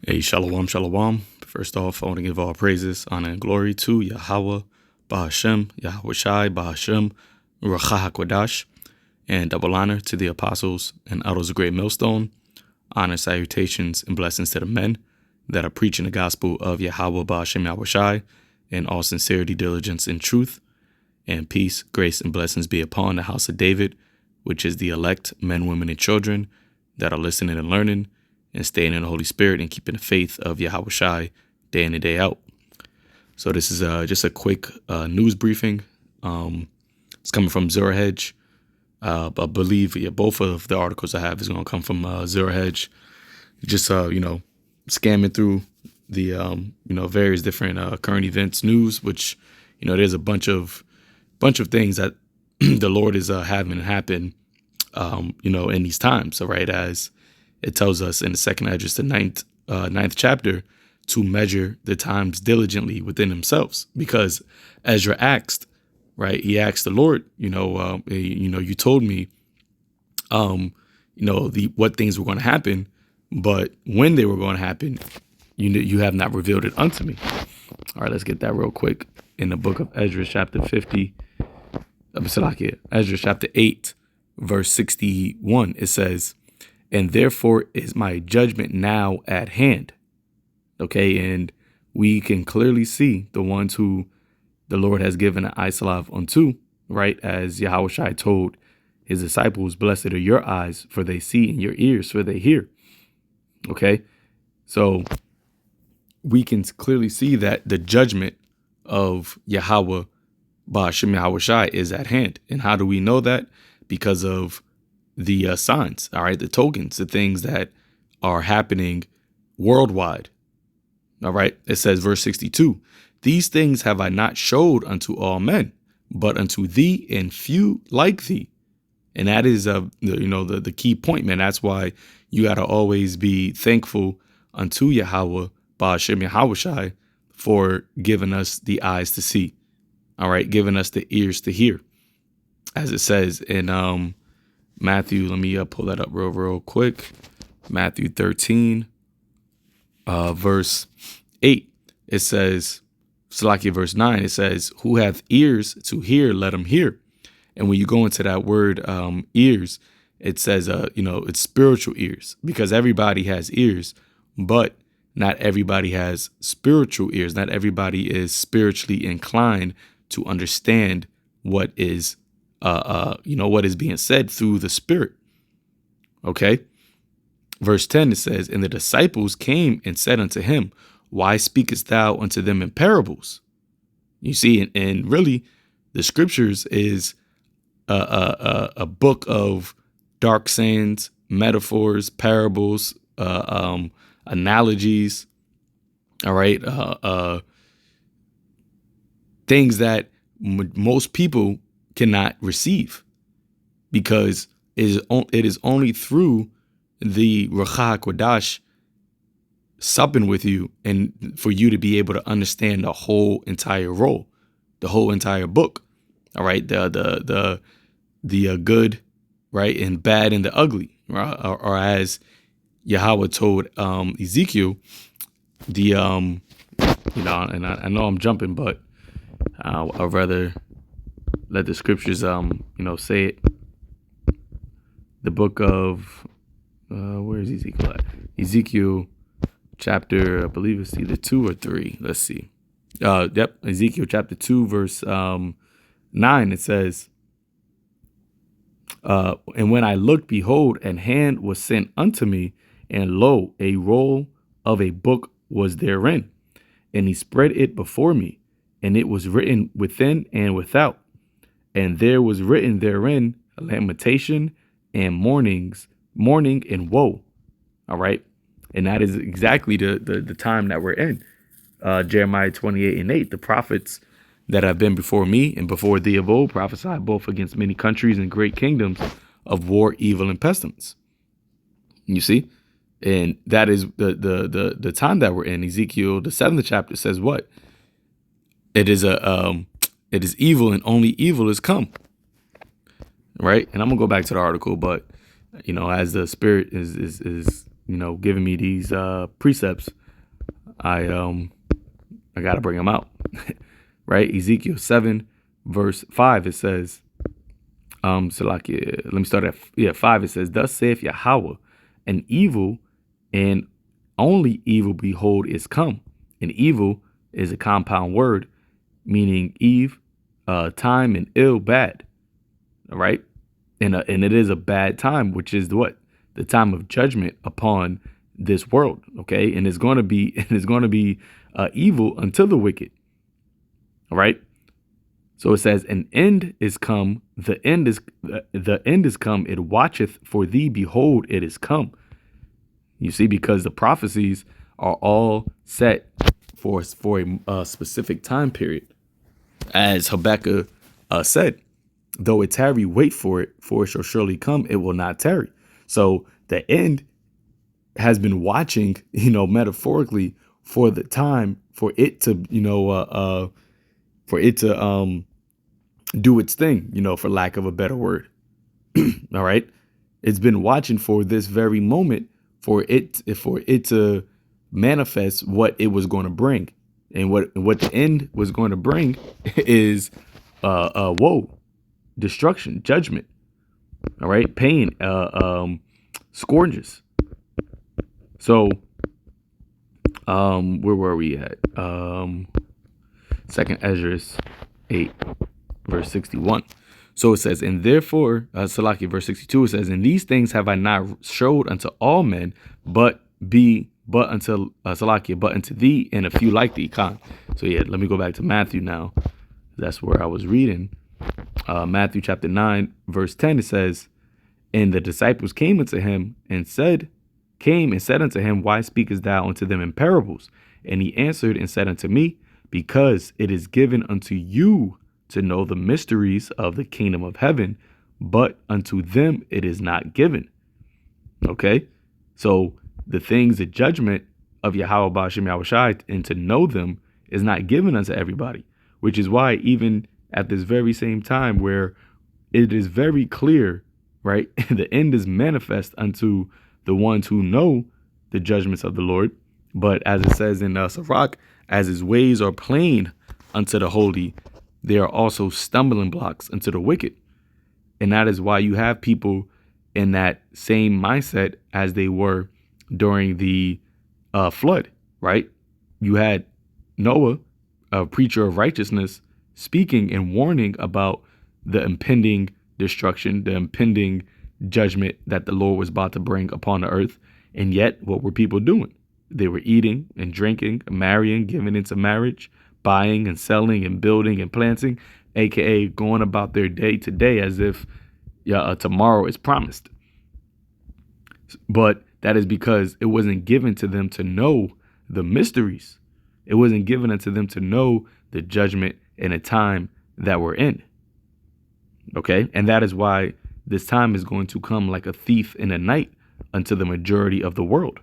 Hey, shalom, shalom. First off, I want to give all praises, honor, and glory to Yahweh, Bahashem, Yahweh Shai, Bahashem, Ruach HaKodash, and double honor to the apostles and elders of Great Millstone. Honor, salutations, and blessings to the men that are preaching the gospel of Yahweh, Bahashem, Yahweh Shai, in all sincerity, diligence, and truth. And peace, grace, and blessings be upon the house of David, which is the elect men, women, and children that are listening and learning and staying in the Holy Spirit and keeping the faith of Yahweh Shai day in and day out. So this is just a quick news briefing. It's coming from Zero Hedge. I believe both of the articles I have is going to come from Zero Hedge. Just scamming through the various different current events news, which there's a bunch of things that the Lord is having happen in these times. So right, as it tells us in the second Esdras, the ninth chapter, to measure the times diligently within themselves, because Ezra asked, right? He asked the Lord, you told me, what things were going to happen, but when they were going to happen, you have not revealed it unto me. All right, let's get that real quick. In the book of Esdras, chapter 50, Esdras chapter 8, verse 61, it says, "And therefore is my judgment now at hand." Okay, and we can clearly see the ones who the Lord has given an Isalav unto, right? As Yahweh Shai told his disciples, "Blessed are your eyes, for they see, and your ears, for they hear." Okay, so we can clearly see that the judgment of Yahweh, Ba'ashem Yahweh Shai, is at hand. And how do we know that? Because of the signs, all right, the tokens, the things that are happening worldwide. All right, it says, verse 62, "These things have I not showed unto all men, but unto thee and few like thee." And that is the key point, man. That's why you got to always be thankful unto Yahweh, Ba'ashem Yahweh Shai, for giving us the eyes to see, all right, giving us the ears to hear, as it says in Matthew. Let me pull that up real quick. Matthew 13, verse 8. It says, verse 9, it says, "Who hath ears to hear, let him hear." And when you go into that word ears, it says, it's spiritual ears, because everybody has ears, but not everybody has spiritual ears. Not everybody is spiritually inclined to understand what is what is being said through the Spirit. Okay. Verse 10, it says, "And the disciples came and said unto him, Why speakest thou unto them in parables?" You see, and really, the scriptures is a book of dark sayings, metaphors, parables, analogies. All right. Things that most people cannot receive, because it is only through the Ruach HaKodash supping with you, and for you to be able to understand the whole entire role, the whole entire book. All right, the good, right, and bad and the ugly, right? Or as Yahweh told Ezekiel, and I know I'm jumping, but I'd rather let the scriptures say it. The book of where is Ezekiel at? Ezekiel chapter, I believe it's either 2 or 3. Let's see. Ezekiel chapter 2, verse 9. It says, "And when I looked, behold, an hand was sent unto me, and lo, a roll of a book was therein. And he spread it before me, and it was written within and without. And there was written therein lamentation and mourning and woe." All right. And that is exactly the time that we're in. Jeremiah 28:8, "The prophets that have been before me and before thee of old prophesied both against many countries and great kingdoms of war, evil, and pestilence." You see? And that is the time that we're in. Ezekiel, the 7th chapter, says what? It is evil, and only evil is come. Right? And I'm gonna go back to the article, but as the Spirit is giving me these precepts, I got to bring them out. Right? Ezekiel 7 verse 5, it says, so like, let me start at 5. It says, thus saith Yahweh, an evil and only evil, behold, is come. And evil is a compound word, meaning Eve, time, and ill, bad. All right. And it is a bad time, which is what? The time of judgment upon this world. Okay. And it's going to be evil until the wicked. All right. So it says, an end is come. The end is come. It watcheth for thee. Behold, it is come. You see, because the prophecies are all set for a specific time period. As Habakkuk said, though it tarry, wait for it shall surely come. It will not tarry. So the end has been watching, metaphorically, for the time for it to, do its thing, for lack of a better word. All right. It's been watching for this very moment for it to manifest what it was going to bring. And what the end was going to bring is woe, destruction, judgment. All right. Pain, scourges. So where were we at? Second Ezra 8 verse 61. So it says, and therefore, Salaki, verse 62, it says, and these things have I not showed unto all men, but unto thee and a few like thee. Khan. So yeah, let me go back to Matthew now. That's where I was reading. Matthew chapter 9, verse 10, it says, and the disciples came unto him and said unto him, why speakest thou unto them in parables? And he answered and said unto me, because it is given unto you to know the mysteries of the kingdom of heaven, but unto them it is not given. Okay, so the things, the judgment of Yahweh Ba'ashem Yahushai, and to know them is not given unto everybody, which is why even at this very same time where it is very clear, right, the end is manifest unto the ones who know the judgments of the Lord. But as it says in Sirach, as his ways are plain unto the holy, they are also stumbling blocks unto the wicked. And that is why you have people in that same mindset as they were during the flood, right? You had Noah, a preacher of righteousness, speaking and warning about the impending destruction, the impending judgment that the Lord was about to bring upon the earth. And yet, what were people doing? They were eating and drinking, marrying, giving into marriage, buying and selling and building and planting, aka going about their day to day as if tomorrow is promised. But that is because it wasn't given to them to know the mysteries. It wasn't given unto them to know the judgment and the time that we're in. Okay, and that is why this time is going to come like a thief in the night unto the majority of the world.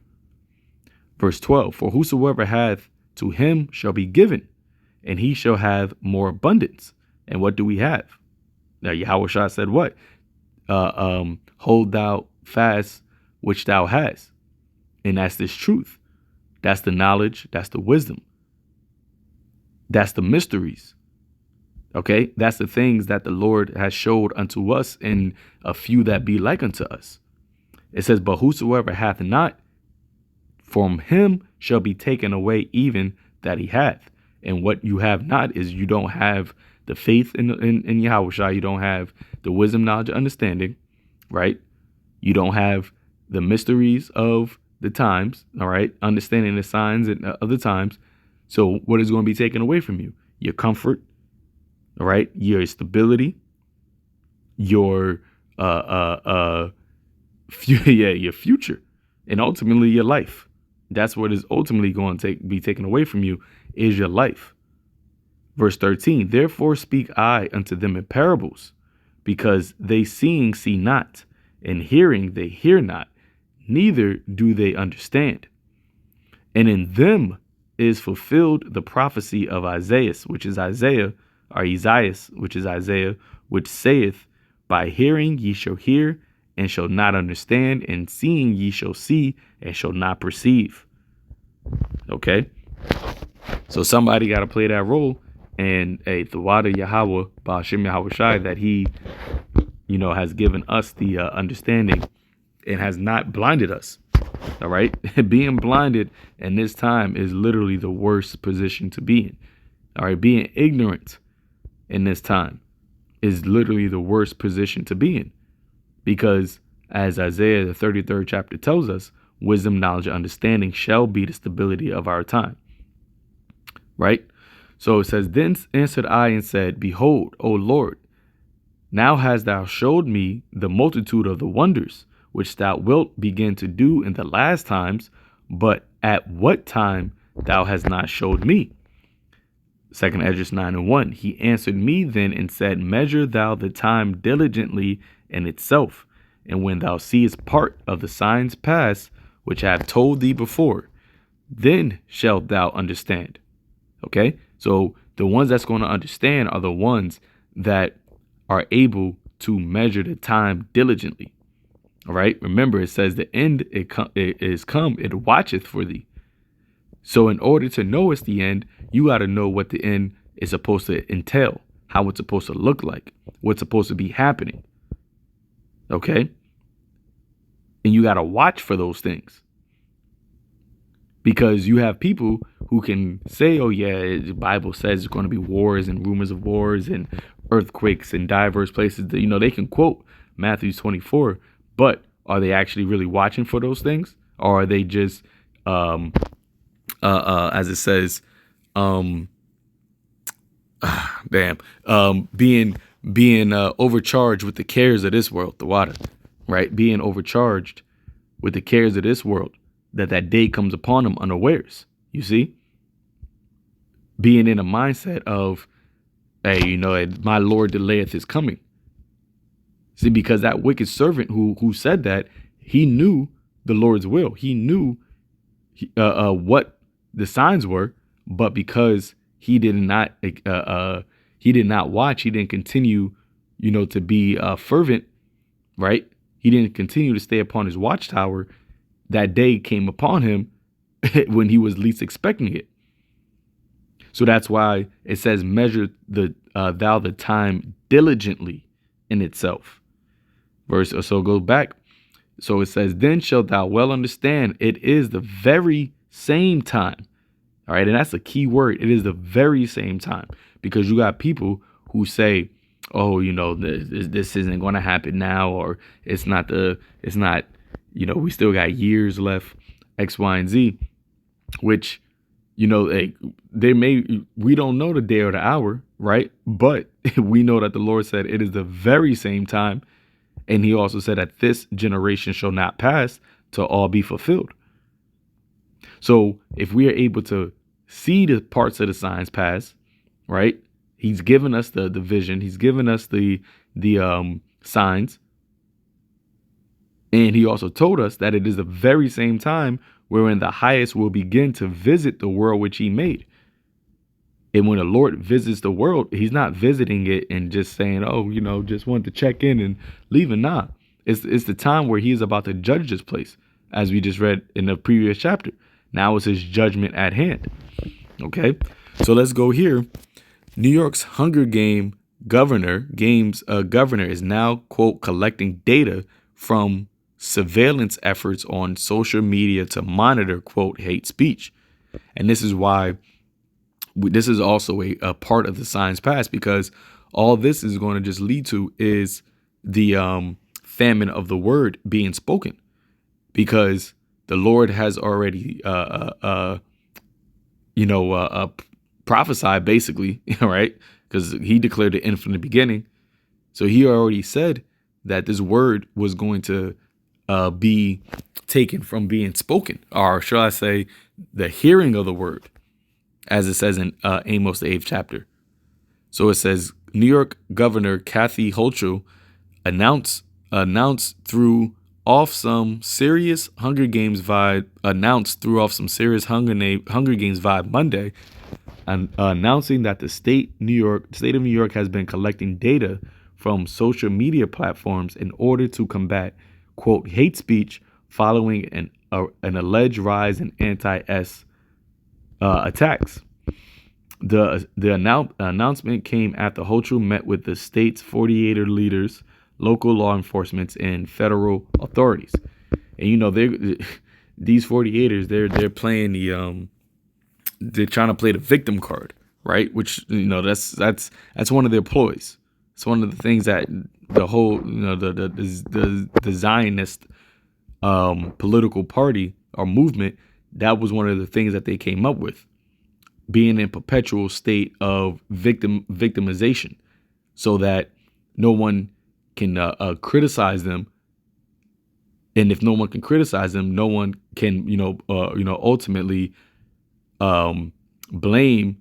Verse 12, for whosoever hath, to him shall be given, and he shall have more abundance. And what do we have? Now, Yahweh said what? Hold thou fast which thou hast. And that's this truth. That's the knowledge. That's the wisdom. That's the mysteries. Okay, that's the things that the Lord has showed unto us, and a few that be like unto us. It says, but whosoever hath not, from him shall be taken away even that he hath. And what you have not is you don't have the faith in Yahushua. You don't have the wisdom, knowledge, understanding, right? You don't have the mysteries of the times, all right? Understanding the signs of the times. So what is going to be taken away from you? Your comfort, all right? Your stability, your your future, and ultimately your life. That's what is ultimately going to be taken away from you, is your life. Verse 13, therefore speak I unto them in parables, because they seeing see not, and hearing they hear not, neither do they understand. And in them is fulfilled the prophecy of Isaiah, which is Isaiah, which is Isaiah, which saith, by hearing ye shall hear, and shall not understand, and seeing ye shall see and shall not perceive. Okay? So somebody got to play that role, and the water Yahweh, Ba'ashem Yahweh Shai, that he, has given us the understanding and has not blinded us. All right? Being blinded in this time is literally the worst position to be in. All right? Being ignorant in this time is literally the worst position to be in, because as Isaiah the 33rd chapter tells us, wisdom, knowledge, and understanding shall be the stability of our time. Right? So it says, then answered I and said, behold, O Lord, now hast thou showed me the multitude of the wonders which thou wilt begin to do in the last times, but at what time thou hast not showed me. 2nd Esdras 9:1. He answered me then and said, measure thou the time diligently in itself, and when thou seest part of the signs past, which I have told thee before, then shalt thou understand. Okay, so the ones that's going to understand are the ones that are able to measure the time diligently. All right, remember, it says the end is come, it watcheth for thee. So in order to know it's the end, you got to know what the end is supposed to entail, how it's supposed to look like, what's supposed to be happening. Okay, and you got to watch for those things. Because you have people who can say, oh, yeah, the Bible says there's going to be wars and rumors of wars and earthquakes in diverse places. They can quote Matthew 24, but are they actually really watching for those things? Or are they just, as it says, being overcharged with the cares of this world, the water, right? Being overcharged with the cares of this world, that day comes upon them unawares. You see, being in a mindset of, hey, my Lord delayeth his coming. See, because that wicked servant who said that, he knew the Lord's will. He knew what the signs were, but because he did not watch, he didn't continue, to be fervent, right? He didn't continue to stay upon his watchtower. That day came upon him when he was least expecting it. So that's why it says, measure thou the time diligently in itself. So go back. So it says, then shalt thou well understand it is the very same time. All right. And that's a key word. It is the very same time, because you got people who say, oh, this isn't going to happen now, or it's not, we still got years left, X, Y, and Z, which, we don't know the day or the hour, right? But we know that the Lord said it is the very same time. And he also said that this generation shall not pass till all be fulfilled. So if we are able to see the parts of the signs pass, right? He's given us the vision. He's given us the signs. And he also told us that it is the very same time wherein the highest will begin to visit the world which he made. And when the Lord visits the world, he's not visiting it and just saying, oh, just wanted to check in and leaving. Nah, it's the time where he is about to judge this place, as we just read in the previous chapter. Now is his judgment at hand. Okay, so let's go here. New York's Hunger Games governor is now, quote, collecting data from surveillance efforts on social media to monitor, quote, hate speech. And this is why this is also a part of the signs past, because all this is going to just lead to is the famine of the word being spoken, because the Lord has already prophesied, basically, right? Because he declared the end from the beginning. So he already said that this word was going to be taken from being spoken, or shall I say the hearing of the word, as it says in Amos, the 8th chapter. So it says, New York Governor Kathy Hochul announced threw off some serious Hunger Games vibe Monday, and announcing that the state of New York has been collecting data from social media platforms in order to combat, quote, hate speech following an alleged rise in anti-S attacks. The announcement came after Hochul met with the state's 48er leaders, local law enforcement, and federal authorities. And you know, these 48ers, they're playing they're trying to play the victim card, right? Which, you know, that's one of their ploys. It's one of the things that the whole, you know, the Zionist political party or movement, that was one of the things that they came up with, being in perpetual state of victimization, so that no one can criticize them. And if no one can criticize them, no one can, ultimately blame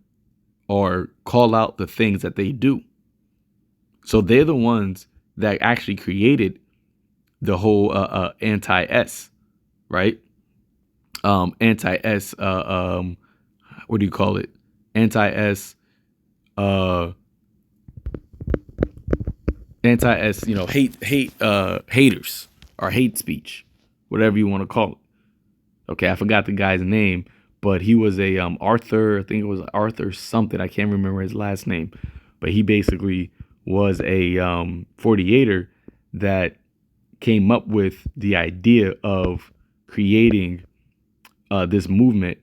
or call out the things that they do. So they're the ones that actually created the whole anti-S, right? Anti-S, what do you call it? Anti-S, anti-S, haters or hate speech, whatever you want to call it. Okay, I forgot the guy's name, but he was a Arthur, I think it was Arthur something. I can't remember his last name, but he basically was a 48er that came up with the idea of creating this movement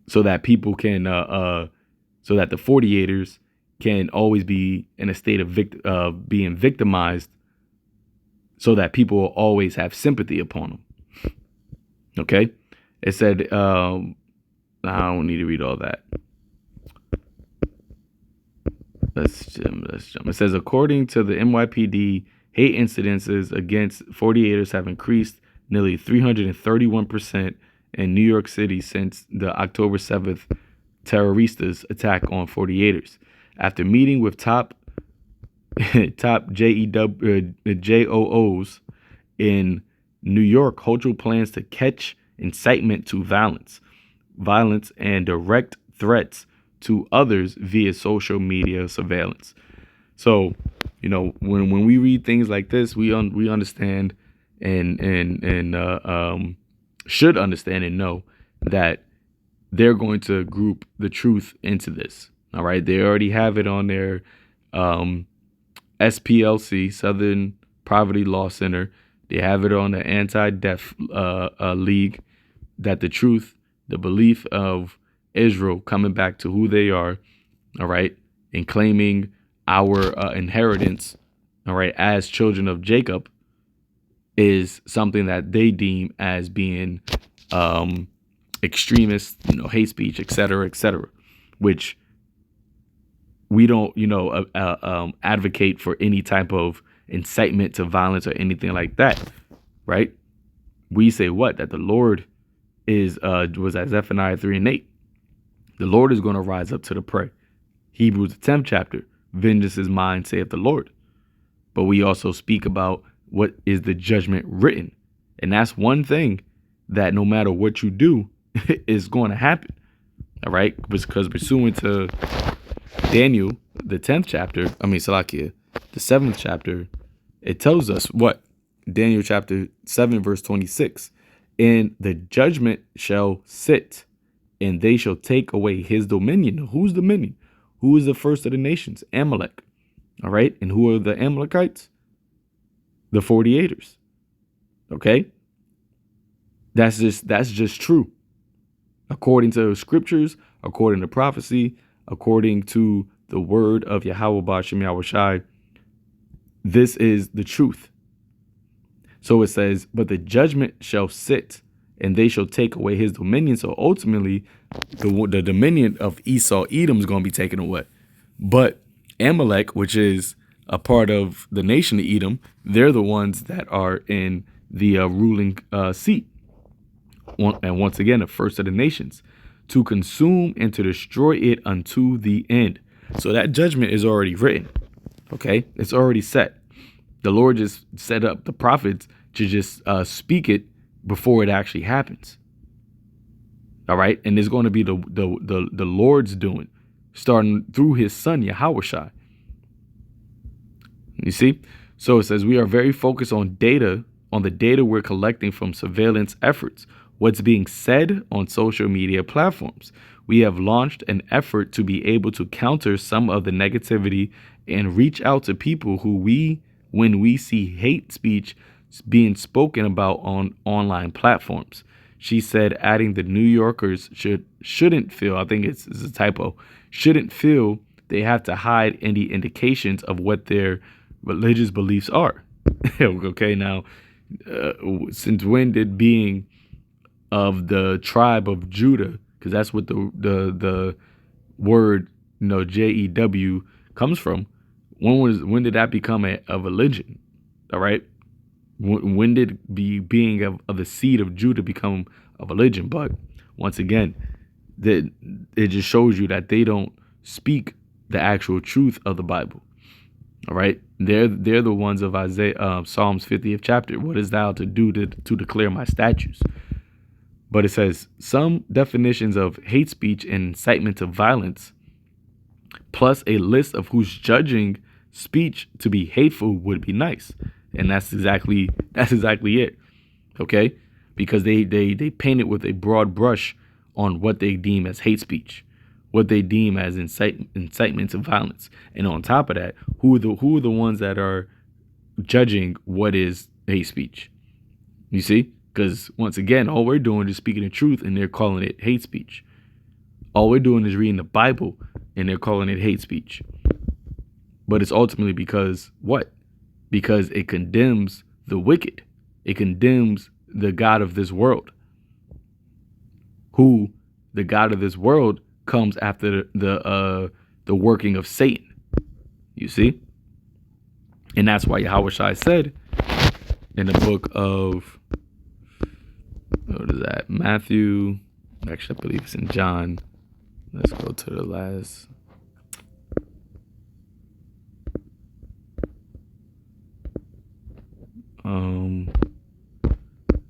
so that people can, so that the 48ers can always be in a state of being victimized, so that people will always have sympathy upon them. Okay, it said, I don't need to read all that. Let's jump. It says, according to the NYPD, hate incidences against 48ers have increased nearly 331% in New York City since the October 7th terroristas attack on 48ers. After meeting with top JOOs in New York, Hochul plans to catch incitement to violence and direct threats to others via social media surveillance. So, you know, when we read things like this, we understand and should understand and know that they're going to group the truth into this. All right, they already have it on their SPLC, Southern Poverty Law Center. They have it on the Anti-Death League, that the truth, the belief of Israel coming back to who they are, all right, and claiming our inheritance, all right, as children of Jacob, is something that they deem as being extremist, hate speech, et cetera, which we don't, advocate for any type of incitement to violence or anything like that, right? We say what? That the Lord was at Zephaniah 3:8. The Lord is going to rise up to the prey. Hebrews the 10th chapter, vengeance is mine, saith the Lord. But we also speak about what is the judgment written. And that's one thing that no matter what you do is going to happen. All right? Because pursuant to Daniel, the 10th chapter, Salakia, the 7th chapter, it tells us what? Daniel chapter 7, verse 26. And the judgment shall sit, and they shall take away his dominion. Whose dominion? Who is the first of the nations? Amalek. All right? And who are the Amalekites? The 48ers. Okay? That's just true. According to scriptures, according to prophecy, according to the word of Yahweh Ba'ashem Yahushai, this is the truth. So it says, but the judgment shall sit, and they shall take away his dominion. So ultimately, the dominion of Esau, Edom, is going to be taken away. But Amalek, which is a part of the nation of Edom, they're the ones that are in the ruling seat. And once again, the first of the nations, to consume and to destroy it unto the end. So that judgment is already written. Okay, it's already set. The Lord just set up the prophets to just speak it before it actually happens. All right, and it's going to be the Lord's doing, starting through his son Yahushua. You see? So it says we are very focused on data, on the data we're collecting from surveillance efforts, what's being said on social media platforms. We have launched an effort to be able to counter some of the negativity and reach out to people when we see hate speech being spoken about on online platforms. She said, adding the New Yorkers shouldn't feel, I think it's a typo, shouldn't feel they have to hide any indications of what their religious beliefs are. Okay, now, since when did being of the tribe of Judah, because that's what the word, JEW comes from. When did that become a religion? All right. When did being of the seed of Judah become a religion? But once again, that it just shows you that they don't speak the actual truth of the Bible. All right. They're the ones of Isaiah, Psalms 50th chapter. What is thou to do to declare my statutes? But it says some definitions of hate speech and incitement to violence, plus a list of who's judging speech to be hateful would be nice. And that's exactly it. Okay? Because they paint it with a broad brush on what they deem as hate speech, what they deem as incitement to violence. And on top of that, who are the ones that are judging what is hate speech? You see? Because once again, all we're doing is speaking the truth and they're calling it hate speech. All we're doing is reading the Bible and they're calling it hate speech. But it's ultimately because what? Because it condemns the wicked. It condemns the God of this world. Who, the God of this world, comes after the working of Satan. You see? And that's why Yahushua said in the book of, what is that? Matthew. Actually, I believe it's in John. Let's go to the last.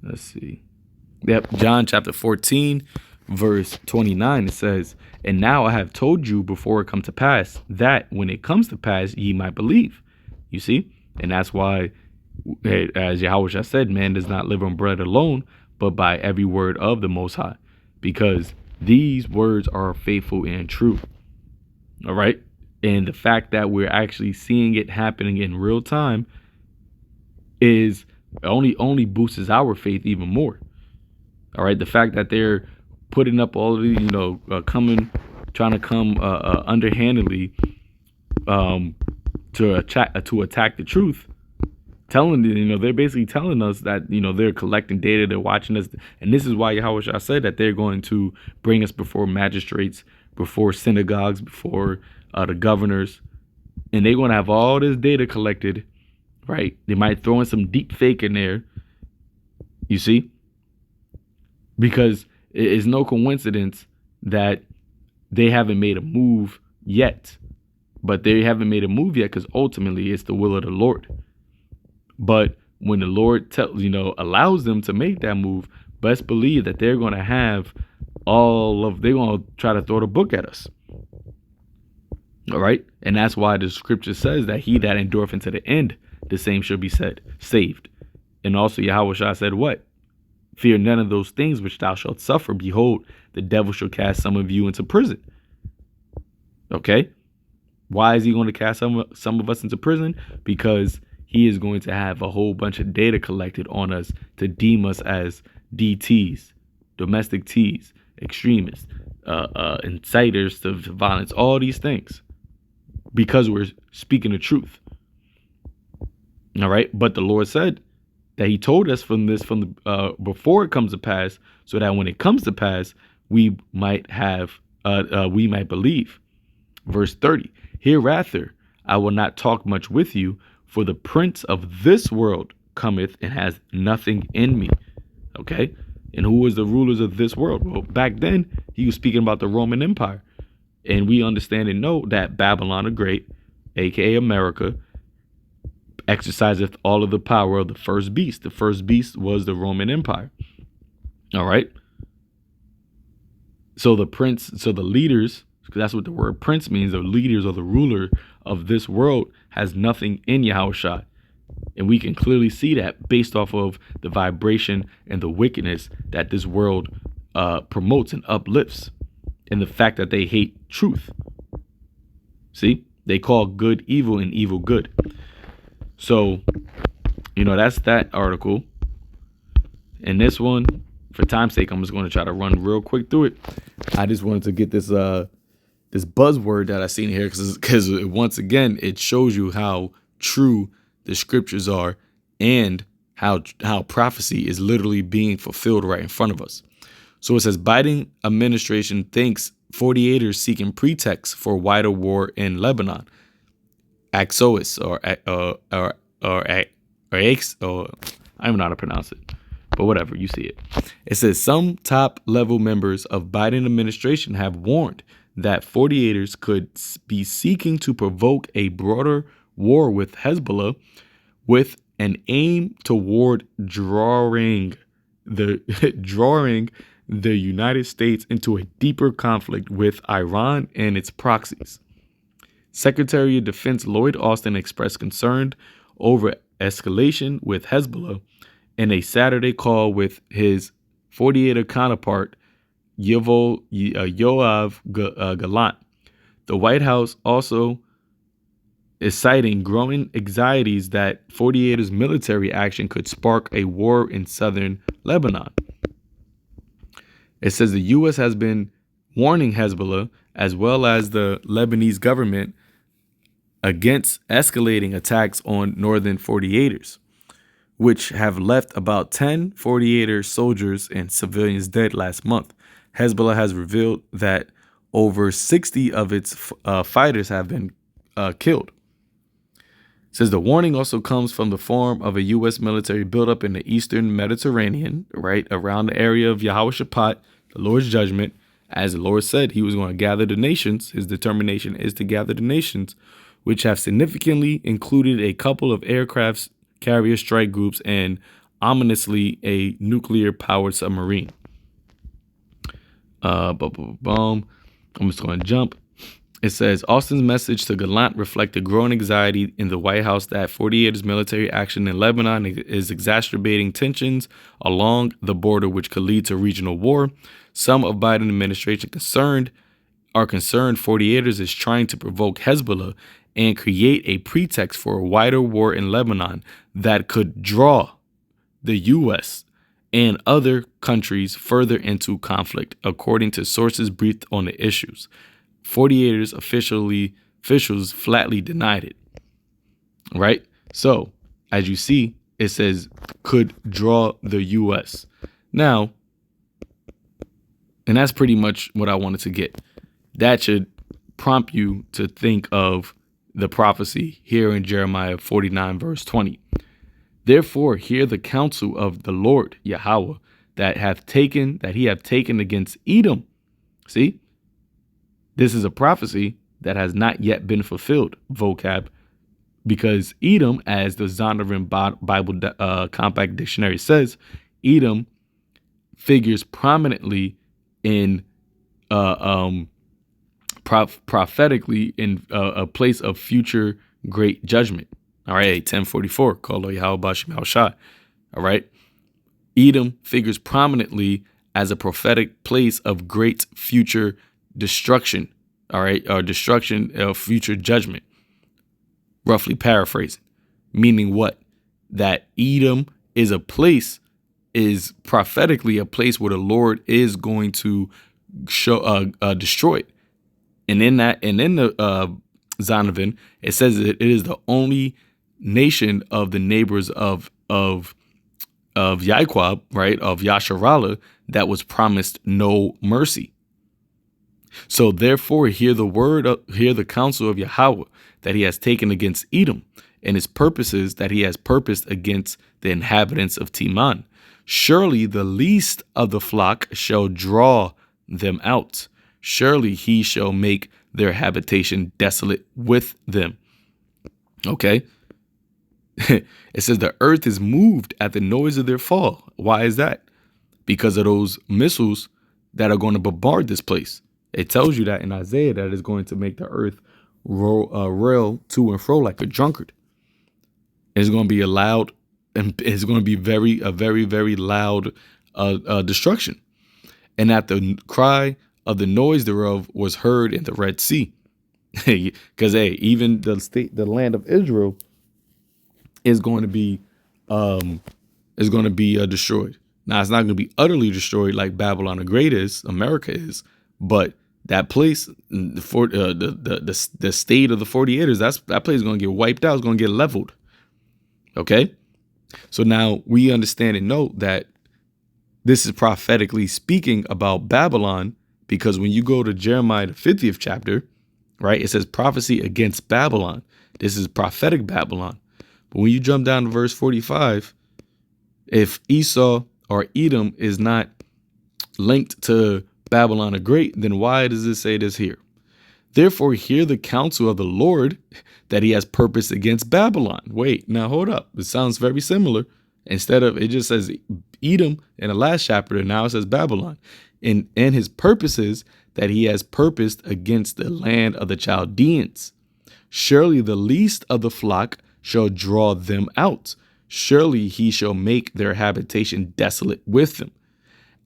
Let's see. Yep, John chapter 14, verse 29. It says, "And now I have told you before it come to pass, that when it comes to pass, ye might believe." You see? And that's why, as Yahushua said, man does not live on bread alone, but by every word of the Most High, because these words are faithful and true. All right. And the fact that we're actually seeing it happening in real time is only boosts our faith even more. All right. The fact that they're putting up all of the, trying to come underhandedly to attack the truth. They're basically telling us that, they're collecting data, they're watching us. And this is why Yahushua said that they're going to bring us before magistrates, before synagogues, before the governors. And they're going to have all this data collected, right? They might throw in some deep fake in there, you see? Because it is no coincidence that they haven't made a move yet. But they haven't made a move yet because ultimately it's the will of the Lord. But when the Lord allows them to make that move, best believe that they're going to have they're going to try to throw the book at us. All right. And that's why the scripture says that he that endureth unto the end, the same shall be saved. And also Yahushua said what? Fear none of those things which thou shalt suffer. Behold, the devil shall cast some of you into prison. Okay. Why is he going to cast some of us into prison? Because he is going to have a whole bunch of data collected on us to deem us as DTs, domestic T's, extremists, inciters to violence, all these things, because we're speaking the truth. All right. But the Lord said that he told us before it comes to pass, so that when it comes to pass, we might believe. Verse 30, hereafter I will not talk much with you, for the prince of this world cometh and has nothing in me. Okay. And who was the rulers of this world? Well, back then he was speaking about the Roman Empire. And we understand and know that Babylon the Great, aka America, exerciseth all of the power of the first beast. The first beast was the Roman Empire. All right. So the leaders, because that's what the word prince means, the leaders or the ruler of this world has nothing in Yahushua. And we can clearly see that based off of the vibration and the wickedness that this world promotes and uplifts, and the fact that they hate truth. See, they call good evil and evil good. So, that's that article. And this one, for time's sake, I'm just going to try to run real quick through it. I just wanted to get this this buzzword that I seen here because once again, it shows you how true the scriptures are and how prophecy is literally being fulfilled right in front of us. So it says Biden administration thinks 48ers seeking pretext for wider war in Lebanon. Axios or I don't know how to pronounce it, but whatever, you see it. It says some top level members of Biden administration have warned that 48ers could be seeking to provoke a broader war with Hezbollah with an aim toward drawing the United States into a deeper conflict with Iran and its proxies. Secretary of Defense Lloyd Austin expressed concern over escalation with Hezbollah in a Saturday call with his 48er counterpart, Yoav Gallant. The White House also is citing growing anxieties that 48ers military action could spark a war in southern Lebanon. It says the U.S. has been warning Hezbollah as well as the Lebanese government against escalating attacks on northern 48ers, which have left about 10 48er soldiers and civilians dead last month. Hezbollah has revealed that over 60 of its fighters have been killed. It says the warning also comes from the form of a U.S. military buildup in the eastern Mediterranean, right around the area of Yehoshaphat, the Lord's judgment. As the Lord said, he was going to gather the nations. His determination is to gather the nations, which have significantly included a couple of aircraft carrier strike groups and ominously a nuclear-powered submarine. I'm just going to jump. It says Austin's message to Gallant reflected growing anxiety in the White House that 48ers military action in Lebanon is exacerbating tensions along the border, which could lead to regional war. Some of Biden administration are concerned 48ers is trying to provoke Hezbollah and create a pretext for a wider war in Lebanon that could draw the U.S. and other countries further into conflict, according to sources briefed on the issues. 48ers officials flatly denied it. Right? So, as you see, it says could draw the U.S. Now, and that's pretty much what I wanted to get. That should prompt you to think of the prophecy here in Jeremiah 49, verse 20. Therefore, hear the counsel of the Lord Yahweh that he hath taken against Edom. See? This is a prophecy that has not yet been fulfilled, vocab, because Edom, as the Zondervan Bible Compact Dictionary says, Edom figures prominently in prophetically in a place of future great judgment. All right, 1044, call Yahweh Bashim Haushai. All right, Edom figures prominently as a prophetic place of great future destruction. All right, or destruction of future judgment. Roughly paraphrasing, meaning what? That Edom is prophetically a place where the Lord is going to destroy it. And in the Zondervan, it says that it is the only nation of the neighbors of Yaquab, right, of Yasharallah, that was promised no mercy. So therefore, hear the counsel of Yahweh that he has taken against Edom, and his purposes that he has purposed against the inhabitants of Teman. Surely the least of the flock shall draw them out. Surely he shall make their habitation desolate with them. Okay. It says the earth is moved at the noise of their fall. Why is that? Because of those missiles that are going to bombard this place. It tells you that in Isaiah that is going to make the earth rail to and fro like a drunkard. It's going to be a loud, and it's going to be a very, very loud destruction. And at the cry of the noise thereof was heard in the Red Sea. Because even the land of Israel is going to be destroyed. Now it's not going to be utterly destroyed like Babylon the Great is, America is, but that place, for the state of the 48ers, that place is going to get wiped out. It's going to get leveled. Okay, so now we understand and know that this is prophetically speaking about Babylon, because when you go to Jeremiah the 50th chapter, right, it says prophecy against Babylon. This is prophetic Babylon. But when you jump down to verse 45, if Esau or Edom is not linked to Babylon the Great, then why does it say this here? Therefore, hear the counsel of the Lord that he has purpose against Babylon. Wait, now hold up. It sounds very similar. Instead of, it just says Edom in the last chapter, and now it says Babylon. And his purposes that he has purposed against the land of the Chaldeans. Surely the least of the flock shall draw them out. Surely he shall make their habitation desolate with them.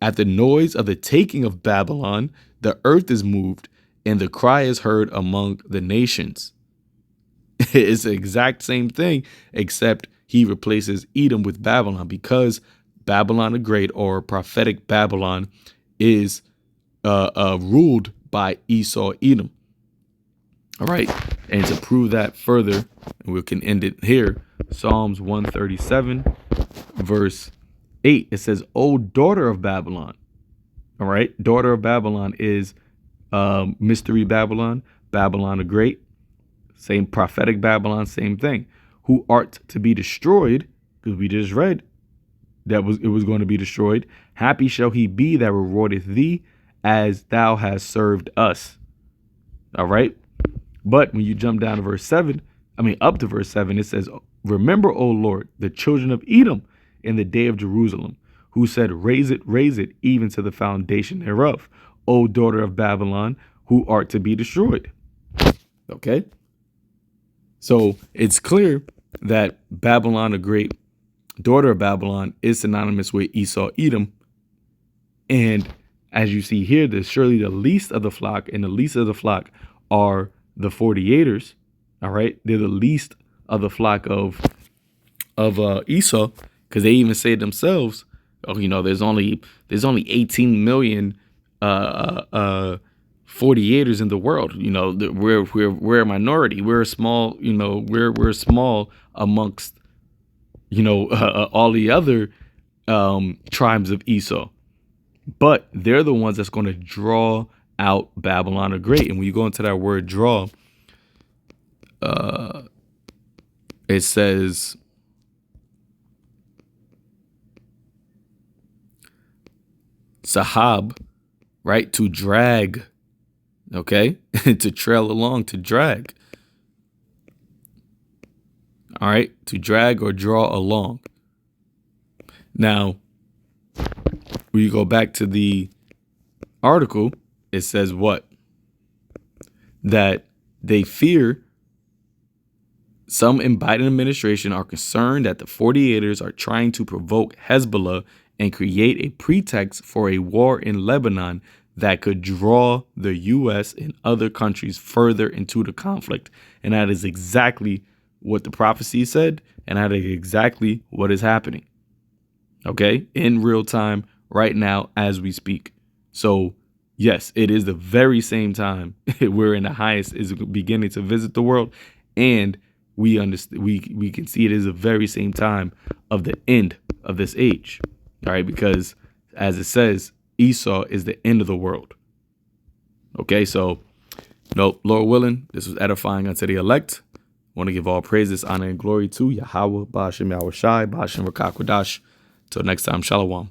At the noise of the taking of Babylon, the earth is moved, and the cry is heard among the nations. It's the exact same thing, except he replaces Edom with Babylon, because Babylon the Great, or prophetic Babylon, is ruled by Esau, Edom. All right. And to prove that further, and we can end it here, Psalms 137, verse 8, it says, O daughter of Babylon. All right. Daughter of Babylon is mystery Babylon, Babylon the Great, same prophetic Babylon, same thing. Who art to be destroyed, because we just read that it was going to be destroyed. Happy shall he be that rewardeth thee, as thou hast served us. All right. But when you jump down to verse 7, up to verse 7, it says, Remember, O Lord, the children of Edom in the day of Jerusalem, who said, raise it, even to the foundation thereof. O daughter of Babylon, who art to be destroyed. Okay. So it's clear that Babylon the Great, daughter of Babylon, is synonymous with Esau, Edom. And as you see here, there's surely the least of the flock, and the least of the flock are the 48ers. All right. They're the least of the flock of Esau, because they even say themselves, there's only 18 million 48ers in the world. We're a minority. We're a small, we're small amongst, all the other tribes of Esau. But they're the ones that's going to draw out Babylon the Great. And when you go into that word draw, it says sahab, right? To drag. Okay. To trail along, to drag. All right. To drag or draw along. Now, when you go back to the article, it says what? That they fear, some in Biden administration are concerned that the 48ers are trying to provoke Hezbollah and create a pretext for a war in Lebanon that could draw the U.S. and other countries further into the conflict. And that is exactly what the prophecy said, and that is exactly what is happening. Okay, in real time, right now, as we speak. So, yes, it is the very same time we're in the highest is beginning to visit the world, and we understand. We can see it is the very same time of the end of this age. All right, because as it says, Esau is the end of the world. Okay, so no, Lord willing, this was edifying unto the elect. I want to give all praises, honor, and glory to Yahweh, Ba'ashem Yahushai, Ba'ashem Rakakwadash. Till next time, Shalom.